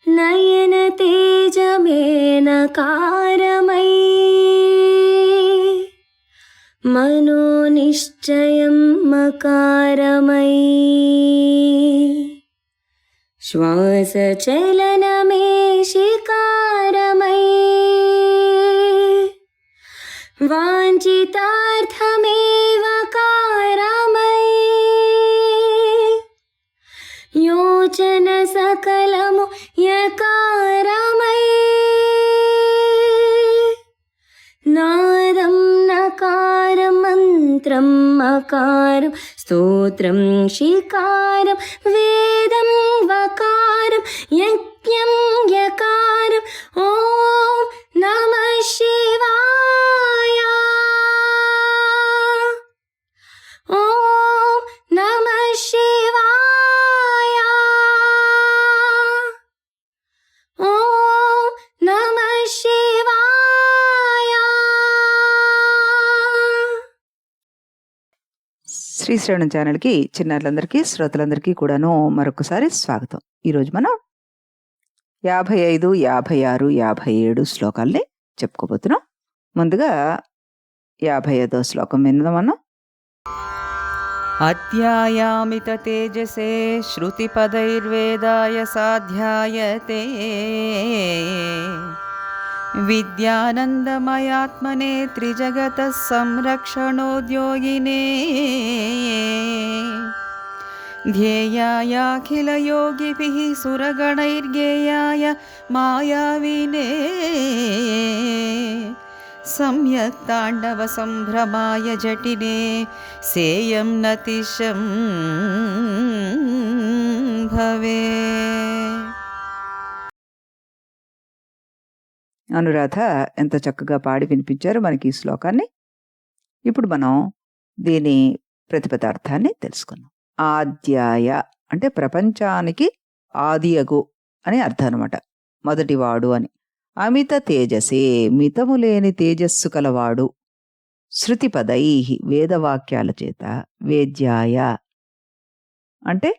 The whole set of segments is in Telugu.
నయన తేజమేనకారమై మనోనిశ్చయం మకారమై శ్వాసచలనమే శికారమై వాంఛితార్థమేవ కారమై యోచన సకలము యకారమై నాదం నకారం మంత్రం మకారం స్తోత్రం శికారం వేదం వకారం యజ్ఞం యకారం ఓం నమః శివాయ ఓం నమః శివాయ ఓం నమః శివాయ. శ్రీశ్రవణం ఛానల్కి చిన్నారులందరికీ శ్రోతలందరికీ కూడాను మరొకసారి స్వాగతం. ఈరోజు మనం 55, 56, 57 శ్లోకాల్ని చెప్పుకోబోతున్నాం. ముందుగా 55వ శ్లోకం విందాం మనం. అధ్యాయామిత తేజసే శ్రుతిపదైర్వేదాయ సాధ్యాయతే విద్యానందమయాత్మనే త్రిజగత సంరక్షణోద్యోగినే ధ్యేయాయాఖిలయోగిభిః సురగణైర్గేయాయ మాయావినే సమ్యక్ తాండవ సంభ్రమాయ జటినే సేయం నతిశం భవే. అనురాధ ఎంత చక్కగా పాడి వినిపించారో మనకి ఈ శ్లోకాన్ని. ఇప్పుడు మనం దీని ప్రతిపదార్థాన్ని తెలుసుకుందాం. ఆద్యాయ అంటే ప్రపంచానికి ఆదియగు అని అర్థం అనమాట, మొదటివాడు అని. అమిత తేజసే మితము లేని తేజస్సు కలవాడు. శృతిపదై వేదవాక్యాల చేత. వేద్యాయ అంటే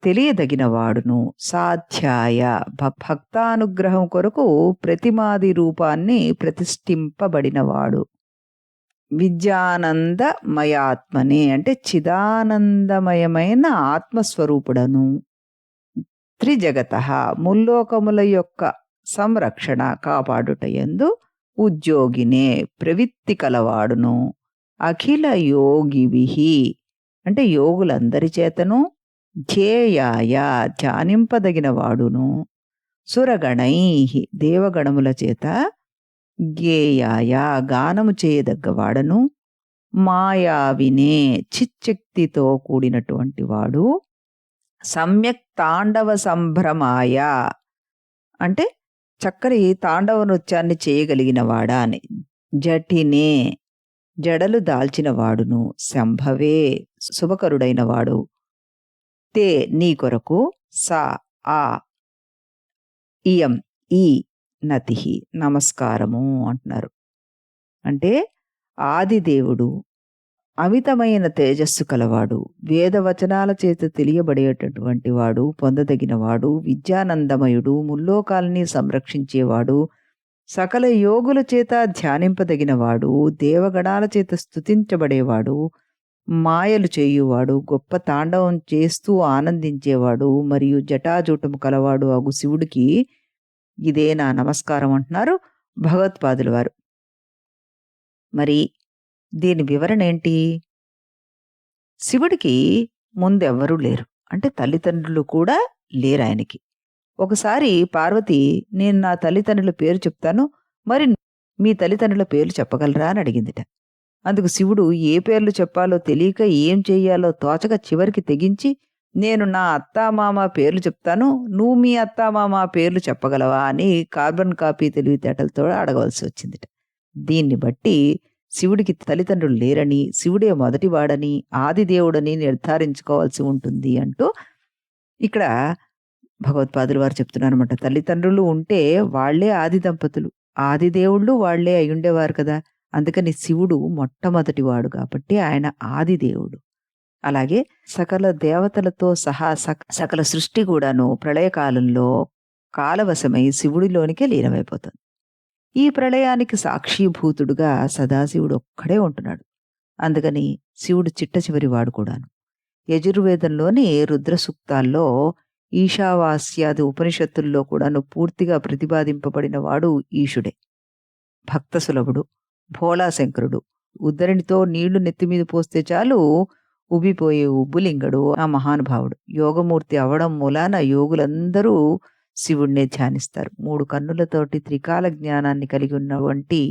తెలియదగిన వాడును. సాధ్యాయ భక్తానుగ్రహం కొరకు ప్రతిమాది రూపాన్ని ప్రతిష్ఠింపబడినవాడు. విద్యానందమయాత్మనే అంటే చిదానందమయమైన ఆత్మస్వరూపుడను. త్రిజగత ముల్లోకముల యొక్క సంరక్షణ కాపాడుటయందు ఉద్యోగినే ప్రవృత్తి కలవాడును. అఖిల యోగివిహి అంటే యోగులందరి చేతను. ధ్యేయాయ ధ్యానింపదగిన వాడును. సురగణై దేవగణముల చేత. గేయాయ గానము చేయదగ్గవాడను. మాయావినే చిచ్చక్తితో కూడినటువంటి వాడు. సమ్యక్ తాండవ సంభ్రమాయ అంటే చక్కని తాండవ నృత్యాన్ని చేయగలిగిన వాడా అని. జటినే జడలు దాల్చిన వాడును. సంభవే శుభకరుడైన వాడు. తే నీ కొరకు. సా ఆ ఇయం ఈ నతిహి నమస్కారము అంటున్నారు. అంటే ఆదిదేవుడు అమితమైన తేజస్సు కలవాడు, వేదవచనాల చేత తెలియబడేటటువంటి వాడు, పొందదగినవాడు, విద్యానందమయుడు, ముల్లోకాలని సంరక్షించేవాడు, సకల యోగుల చేత ధ్యానింపదగినవాడు, దేవగణాల చేత స్తుతించబడేవాడు, మాయలు చేయువాడు, గొప్ప తాండవం చేస్తూ ఆనందించేవాడు, మరియు జటాజూటము కలవాడు అగు శివుడికి ఇదే నా నమస్కారం అంటున్నారు భగవత్పాదుల వారు. మరి దీని వివరణ ఏంటి? శివుడికి ముందెవ్వరూ లేరు, అంటే తల్లిదండ్రులు కూడా లేరు ఆయనకి. ఒకసారి పార్వతి, నేను నా తల్లిదండ్రుల పేరు చెప్తాను, మరి మీ తల్లిదండ్రుల పేర్లు చెప్పగలరా అని అడిగిందిట. అందుకు శివుడు ఏ పేర్లు చెప్పాలో తెలియక ఏం చెయ్యాలో తోచక చివరికి తెగించి, నేను నా అత్తామామ పేర్లు చెప్తాను, నువ్వు మీ అత్తామామ పేర్లు చెప్పగలవా అని కార్బన్ కాపీ తెలివితేటలతో అడగవలసి వచ్చిందిట. దీన్ని బట్టి శివుడికి తల్లిదండ్రులు లేరని, శివుడే మొదటివాడని, ఆదిదేవుడని నిర్ధారించుకోవాల్సి ఉంటుంది అంటూ ఇక్కడ భగవత్పాదులు వారు చెప్తున్నారు అనమాట. తల్లిదండ్రులు ఉంటే వాళ్లే ఆది దంపతులు, ఆదిదేవుళ్ళు వాళ్లే అయ్యుండేవారు కదా. అందుకని శివుడు మొట్టమొదటివాడు కాబట్టి ఆయన ఆదిదేవుడు. అలాగే సకల దేవతలతో సహా సకల సృష్టి కూడాను ప్రళయకాలంలో కాలవశమై శివుడిలోనికే లీనమైపోతుంది. ఈ ప్రళయానికి సాక్షీభూతుడుగా సదాశివుడు ఒక్కడే ఉంటున్నాడు. అందుకని శివుడు చిట్ట చివరి వాడు కూడాను. యజుర్వేదంలోని రుద్ర సూక్తాల్లో, ఈశావాస్యాది ఉపనిషత్తుల్లో కూడాను పూర్తిగా ప్రతిపాదింపబడిన వాడు ఈశుడే. భక్త సులభుడు, భోళాశంకరుడు. ఉద్ధరణితో నీళ్లు నెత్తిమీద పోస్తే చాలు ఉబ్బిపోయే ఉబ్బులింగడు ఆ మహానుభావుడు. యోగమూర్తి అవడం మూలాన యోగులందరూ శివుణ్ణే ధ్యానిస్తారు. 3 కన్నులతోటి త్రికాల జ్ఞానాన్ని కలిగి ఉన్నవంటి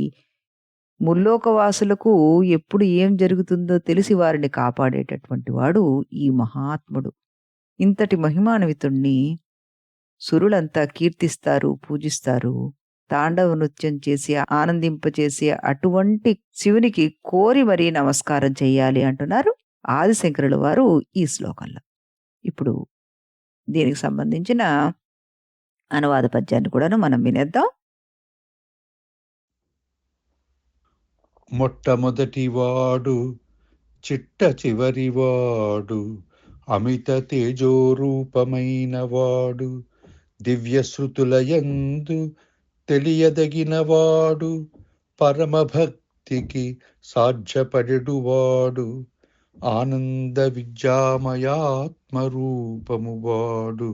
ముల్లోకవాసులకు ఎప్పుడు ఏం జరుగుతుందో తెలిసి వారిని కాపాడేటటువంటి వాడు ఈ మహాత్ముడు. ఇంతటి మహిమాన్వితుణ్ణి సురులంతా కీర్తిస్తారు, పూజిస్తారు. తాండవ నృత్యం చేసి ఆనందింపచేసి అటువంటి శివునికి కోరి మరీ నమస్కారం చెయ్యాలి అంటున్నారు ఆదిశంకరుల వారు ఈ శ్లోకంలో. ఇప్పుడు దీనికి సంబంధించిన అనువాద పద్యాన్ని కూడాను మనం వినేద్దాం. మొట్టమొదటివాడు చిట్ట చివరివాడు, అమిత తేజోరూపమైన వాడు, దివ్యశ్రుతులయందు తెలియదగినవాడు, పరమభక్తికి సాధ్యపడెడువాడు, ఆనంద విద్యామయాత్మరూపము వాడు,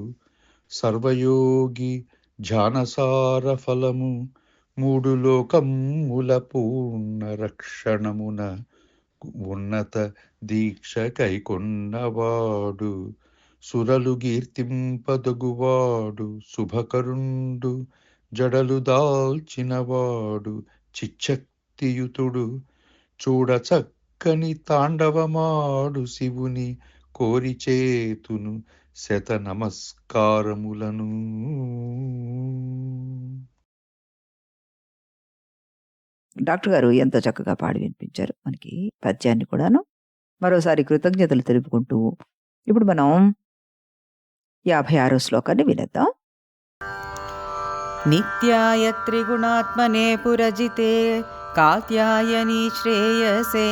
సర్వయోగి ధ్యానసార ఫలము, 3 లోకముల పూర్ణ రక్షణమున ఉన్నత దీక్ష కైకొన్నవాడు, సురలు కీర్తింపదగువాడు, శుభకరుండు, జడలు దాల్చినవాడు, చిచ్చక్తియుతుడు, చూడ చక్కని తాండవమాడు శివుని కోరి చేతును శత నమస్కారములను. డాక్టర్ గారు ఎంతో చక్కగా పాడి వినిపించారు మనకి పద్యాన్ని కూడాను. మరోసారి కృతజ్ఞతలు తెలుపుకుంటూ ఇప్పుడు మనం 56వ శ్లోకాన్ని వినేద్దాం. నిత్యాయ త్రిగుణాత్మనే పురజితే కాత్యాయని శ్రేయసే,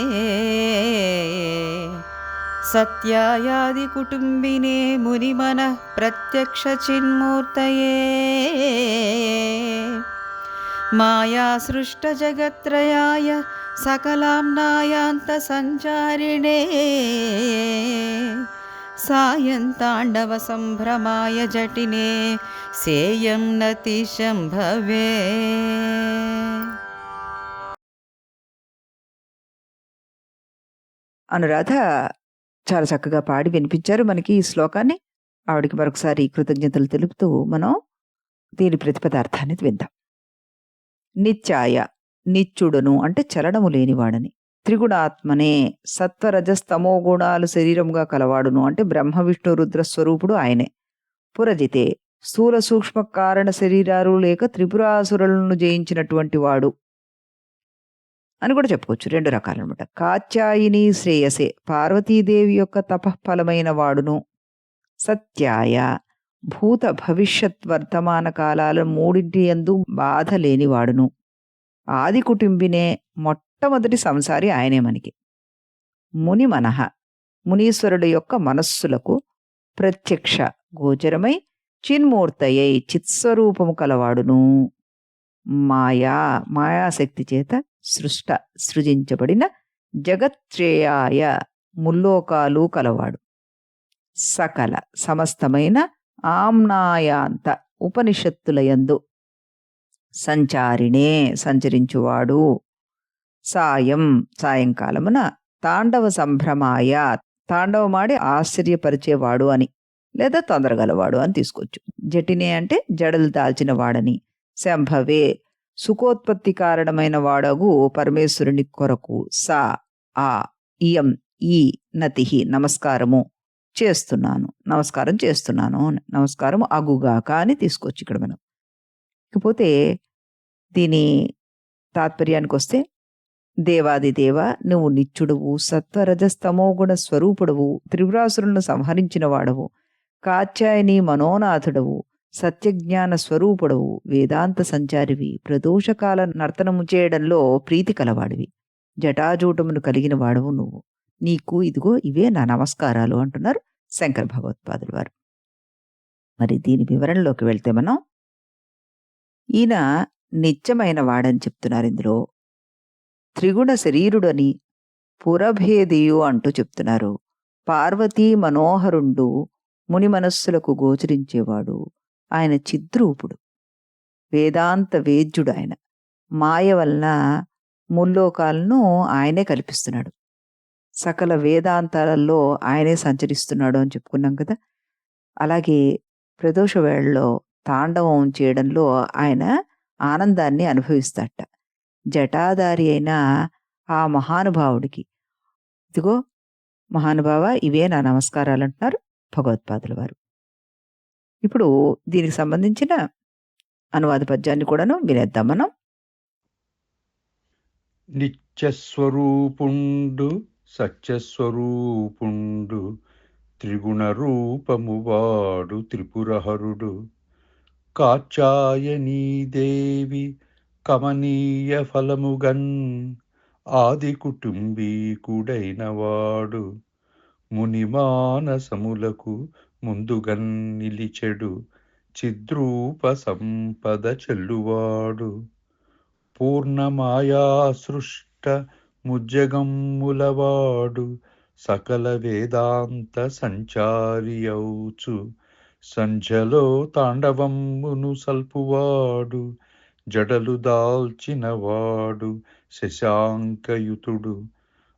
సత్యాయాది కుటుంబినే మునిమనః ప్రత్యక్ష చిన్మూర్తయే, మాయా సృష్ట జగత్రయాయ సకలాంనాయాంత సంచారిణే, సాయం తాండవ సంభ్రమాయ జటినే సేయం నతి శంభవే. అనురాధ చాలా చక్కగా పాడి వినిపించారు మనకి ఈ శ్లోకాన్ని. ఆవిడికి మరొకసారి కృతజ్ఞతలు తెలుపుతూ మనం దీని ప్రతిపదార్థాన్ని విందాం. నిత్యాయ, నిత్యుడును అంటే చలనము లేనివాడని. త్రిగుణాత్మనే, సత్వరజస్తమో గుణాలు శరీరముగా కలవాడును అంటే బ్రహ్మ విష్ణు రుద్ర స్వరూపుడు ఆయనే. పురజితే, స్థూల సూక్ష్మ కారణ శరీరాలు లేక త్రిపురాసురులను జయించినటువంటి వాడు అని కూడా చెప్పుకోవచ్చు. 2 రకాలన్నమాట. కాత్యాయిని శ్రేయసే, పార్వతీదేవి యొక్క తపఃఫలమైన వాడును. సత్యాయ, భూత భవిష్యత్ వర్తమాన కాలాల 3 యందు బాధ లేనివాడును. ఆది కుటుంబినే, మొట్టమొదటి సంసారి ఆయనే మనకి. ముని మనః, మునీశ్వరుడు యొక్క మనస్సులకు ప్రత్యక్ష గోచరమై చిన్మూర్తయై చిత్స్వరూపము కలవాడును. మాయా, మాయాశక్తి చేత సృజించబడిన జగత్రేయాయ, ముల్లోకాలు కలవాడు. సకల సమస్తమైన ఆమ్నాయాంత ఉపనిషత్తులయందు సంచారిణే, సంచరించువాడు. సాయంకాలమున తాండవ సంభ్రమాయ, తాండవమాడి ఆశ్చర్యపరిచేవాడు అని, లేదా తొందరగలవాడు అని తీసుకోవచ్చు. జటినే అంటే జడలు దాల్చిన వాడని. శంభవే, సుఖోత్పత్తి కారణమైన వాడగు పరమేశ్వరుని కొరకు. సా ఆ ఇయం ఈ నతిహి, నమస్కారము చేస్తున్నాను, నమస్కారం చేస్తున్నాను, నమస్కారము అగుగాక అని తీసుకోవచ్చు ఇక్కడ మనం. ఇకపోతే దీని తాత్పర్యానికి వస్తే, దేవాదిదేవ, నువ్వు నిత్యుడువు, సత్వరజస్తమో గుణ స్వరూపుడవు, త్రిపురాసురులను సంహరించిన వాడవు, కాత్యాయని మనోనాథుడవు, సత్యజ్ఞాన స్వరూపుడవు, వేదాంత సంచారివి, ప్రదోషకాల నర్తనము చేయడంలో ప్రీతి కలవాడివి, జటాజూటమును కలిగిన వాడవు నువ్వు. నీకు ఇదిగో ఇవే నా నమస్కారాలు అంటున్నారు శంకర భగవత్పాదుల వారు. మరి దీని వివరణలోకి వెళ్తే మనం ఈయన నిత్యమైన వాడని చెప్తున్నారు ఇందులో. త్రిగుణ శరీరుడని, పురభేదియు అంటూ చెప్తున్నారు. పార్వతీ మనోహరుండు, ముని మనస్సులకు గోచరించేవాడు. ఆయన చిద్రూపుడు, వేదాంత వేద్యుడు ఆయన. మాయ వలన ముల్లోకాలను ఆయనే కల్పిస్తున్నాడు. సకల వేదాంతాలలో ఆయనే సంచరిస్తున్నాడు అని చెప్పుకున్నాం కదా. అలాగే ప్రదోష వేళలో తాండవం చేయడంలో ఆయన ఆనందాన్ని అనుభవిస్తాడట. జటాధారి అయిన ఆ మహానుభావుడికి, ఇదిగో మహానుభావ, ఇవే నా నమస్కారాలు అంటున్నారు భగవత్పాదుల వారు. ఇప్పుడు దీనికి సంబంధించిన అనువాద పద్యాన్ని కూడాను వినేద్దాం మనం. నిత్యస్వరూపుండు సత్యస్వరూపుండు, త్రిగుణ రూపము వాడు త్రిపురహరుడు. కాచాయనీదేవి కమనీయ ఫలముగన్, ఆది కుటుంబీకుడైన వాడు. ముని మానసములకు ముందుగన్ నిలిచెడు, చిద్రూప సంపద చెల్లువాడు. పూర్ణమాయా సృష్ట ముజ్జగమ్ములవాడు, సకల వేదాంత సంచారియౌచు. సంధ్యలో తాండవమ్మును సల్పువాడు, జడలు దాల్చినవాడు శశాంకయుతుడు.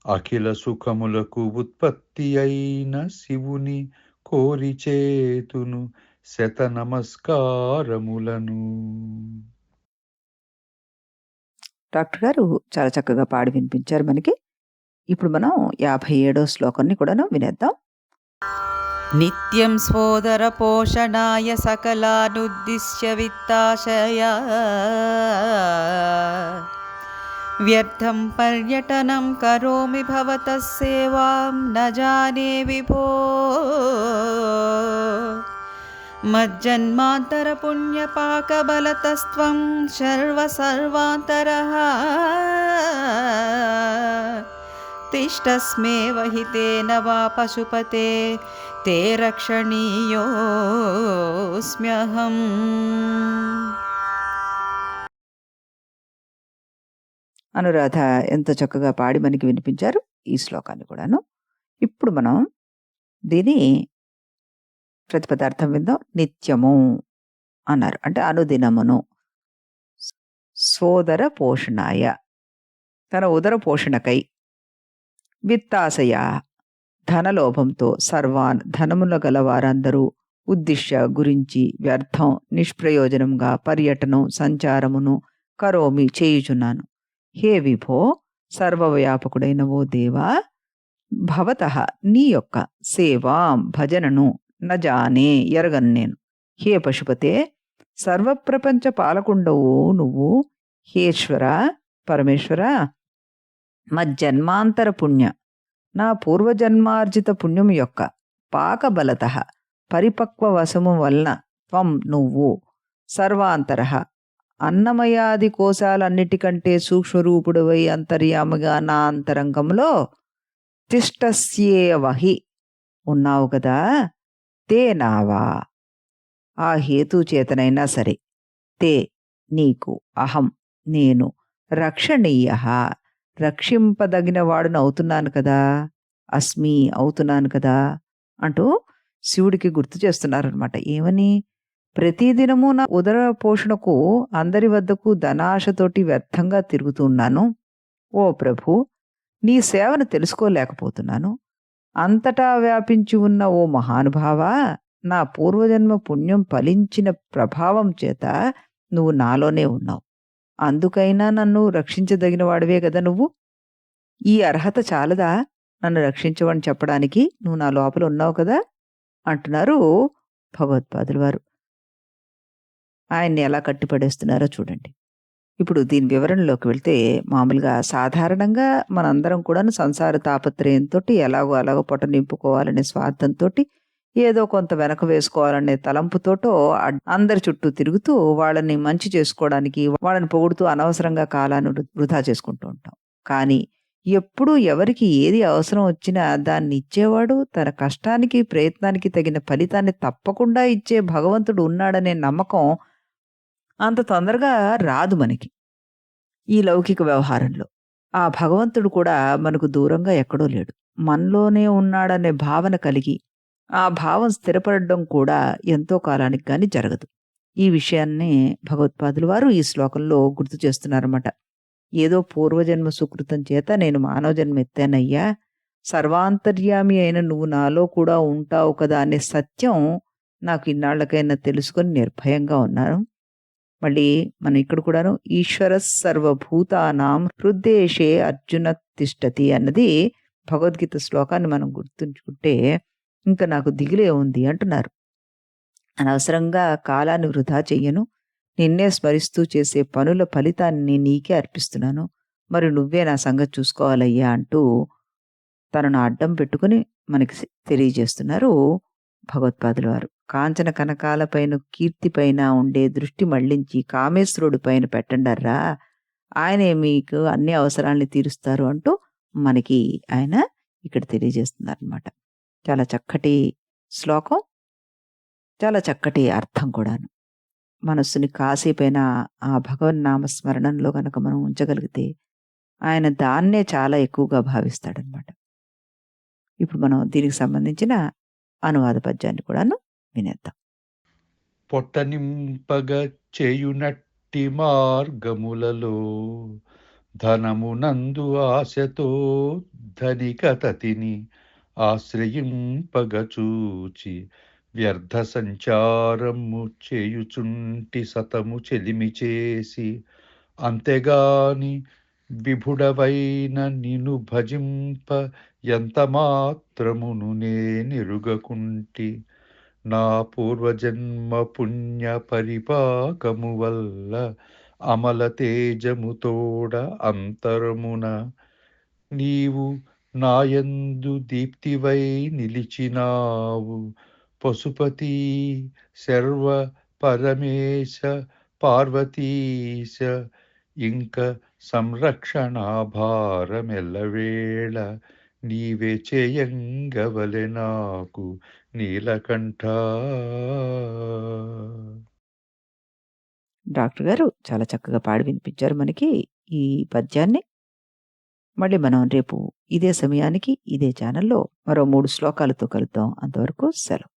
అఖిల సుఖములకు ఉత్పత్తి అయిన శివుని కోరి చేతును శత నమస్కారములను. డాక్టర్ గారు చాలా చక్కగా పాడి వినిపించారు మనకి. ఇప్పుడు మనం 57వ శ్లోకాన్ని కూడాను వినేద్దాం. నిత్యం సోదర పోషణాయ సకలానుద్దిశ్య విత్తాశయా, వ్యర్థం పర్యటనం కరోమి భవతః సేవాం న జానే విభో. మజ్జన్మాంతర పుణ్యపాకబలతస్త్వం సర్వసర్వాంతరః, తిష్టస్మేవ హితేన వా పశుపతే తే రక్షణీయోస్మ్యహం. అనురాధ ఎంత చక్కగా పాడి మనకి వినిపించారు ఈ శ్లోకాన్ని కూడాను. ఇప్పుడు మనం దీని ప్రతిపదార్థం విందాం. నిత్యము అన్నారు అంటే అనుదినమును. సోదర పోషణాయ, తన ఉదర పోషణకై. విత్తాశయ, ధనలోభంతో. సర్వాన్, ధనముల గల వారందరూ. ఉద్దిశ్య, గురించి. వ్యర్థం, నిష్ప్రయోజనంగా. పర్యటనం, సంచారమును. కరోమి, చేయుచున్నాను. హే విభో, సర్వవ్యాపకుడైన ఓ దేవా. భవతః, నీ యొక్క. సేవాం, భజనను. నజానే, ఎరగను నేను. హే పశుపతే, సర్వప్రపంచ పాలకుండవు నువ్వు. హేశ్వర, పరమేశ్వర. మజ్జన్మాంతర పుణ్య, నా పూర్వజన్మార్జిత పుణ్యము యొక్క. పాకబలత, పరిపక్వ వశము వలన. త్వం, నువ్వు. సర్వాంతర, అన్నమయాది కోశాలన్నిటికంటే సూక్ష్మరూపుడువై అంతర్యామిగా నా అంతరంగంలో. తిష్టస్యేవహి, ఉన్నావు కదా. తే, నావా. ఆ హేతు చేతనైనా సరే. తే, నీకు. అహం, నేను. రక్షణీయ, రక్షింపదగిన వాడును అవుతున్నాను కదా. అస్మి, అవుతున్నాను కదా అంటూ శివుడికి గుర్తు చేస్తున్నారనమాట. ఏమని? ప్రతిదినము నా ఉదర పోషణకు అందరి వద్దకు ధనాశతోటి వ్యర్థంగా తిరుగుతున్నాను. ఓ ప్రభు, నీ సేవను తెలుసుకోలేకపోతున్నాను. అంతటా వ్యాపించి ఉన్న ఓ మహానుభావా, నా పూర్వజన్మ పుణ్యం ఫలించిన ప్రభావం చేత నువ్వు నాలోనే ఉన్నావు. అందుకైనా నన్ను రక్షించదగిన వాడివే కదా నువ్వు. ఈ అర్హత చాలదా నన్ను రక్షించవని చెప్పడానికి? నువ్వు నా లోపల ఉన్నావు కదా అంటున్నారు భగవత్పాదుల వారు. ఆయన్ని ఎలా కట్టిపడేస్తున్నారో చూడండి. ఇప్పుడు దీని వివరణలోకి వెళ్తే, మామూలుగా సాధారణంగా మనందరం కూడా సంసార తాపత్రయంతో ఎలాగో పొట్ట నింపుకోవాలనే స్వార్థంతో, ఏదో కొంత వెనక వేసుకోవాలనే తలంపుతోటో అందరి చుట్టూ తిరుగుతూ వాళ్ళని మంచి చేసుకోవడానికి, వాళ్ళని పొగుడుతూ అనవసరంగా కాలాన్ని వృధా చేసుకుంటూ ఉంటాం. కానీ ఎప్పుడు ఎవరికి ఏది అవసరం వచ్చినా దాన్ని ఇచ్చేవాడు, తన కష్టానికి ప్రయత్నానికి తగిన ఫలితాన్ని తప్పకుండా ఇచ్చే భగవంతుడు ఉన్నాడనే నమ్మకం అంత తొందరగా రాదు మనకి ఈ లౌకిక వ్యవహారంలో. ఆ భగవంతుడు కూడా మనకు దూరంగా ఎక్కడో లేడు. మనలోనే ఉన్నాడనే భావన కలిగి, ఆ భావం స్థిరపడడం కూడా ఎంతో కాలానికి గాని జరగదు. ఈ విషయాన్ని భగవత్పాదుల వారు ఈ శ్లోకంలో గుర్తు చేస్తున్నారన్నమాట. ఏదో పూర్వజన్మ సుకృతం చేత నేను మానవ జన్మ ఎత్తానయ్యా, సర్వాంతర్యామి అయిన నువ్వు నాలో కూడా ఉంటావు కదా అనే సత్యం నాకు ఇన్నాళ్లకైనా తెలుసుకొని నిర్భయంగా ఉన్నాను. మళ్ళీ మనం ఇక్కడ కూడాను ఈశ్వర సర్వభూతానాం హృద్దేశే అర్జున తిష్టతి అన్నది భగవద్గీత శ్లోకాన్ని మనం గుర్తుంచుకుంటే ఇంకా నాకు దిగులే ఉంది అంటున్నారు. అనవసరంగా కాలాన్ని వృధా చెయ్యను, నిన్నే స్మరిస్తూ చేసే పనుల ఫలితాన్ని నీకే అర్పిస్తున్నాను, మరి నువ్వే నా సంగతి చూసుకోవాలయ్యా అంటూ తనను అడ్డం పెట్టుకుని మనకి తెలియజేస్తున్నారు భగవత్పాదుల వారు. కాంచన కనకాలపైన కీర్తిపైన ఉండే దృష్టి మళ్లించి కామేశ్వరుడి పైన పెట్టండర్రా, ఆయనే మీకు అన్ని అవసరాల్ని తీరుస్తారు అంటూ మనకి ఆయన ఇక్కడ తెలియజేస్తున్నారనమాట. చాలా చక్కటి శ్లోకం, చాలా చక్కటి అర్థం కూడాను. మనస్సుని కాసేపైనా ఆ భగవన్నామస్మరణంలో గనక మనం ఉంచగలిగితే ఆయన దాన్నే చాలా ఎక్కువగా భావిస్తాడనమాట. ఇప్పుడు మనం దీనికి సంబంధించిన అనువాద పద్యాన్ని కూడాను వినేద్దాం. పొట్ట నింపగ చేయునట్టి మార్గములలో ధనమునందు ఆశతో ధనికతతిని ఆశ్రయింపగ చూచి వ్యర్థ సంచారము చేయుచుంటి సతము చెలిమి చేసి అంతేగాని విభుడవైన నిను భజింప ఎంత మాత్రమును నేనిరుగకుంటి నా పూర్వజన్మ పుణ్య పరిపాకము వల్ల అమల తేజముతోడ అంతరమున నీవు నాయందు దీప్తివై నిలిచినావు పశుపతి సర్వ పరమేశ పార్వతీశ ఇంక సంరక్షణ భారమెల్లవేళ నీవే చేయంగవలె నాకు నీలకంఠ. డాక్టర్ గారు చాలా చక్కగా పాడి వినిపించారు మనకి ఈ పద్యాన్ని. మళ్ళీ మనం రేపు ఇదే సమయానికి ఇదే ఛానల్లో మరో 3 శ్లోకాలతో కలుద్దాం. అంతవరకు సెలవు.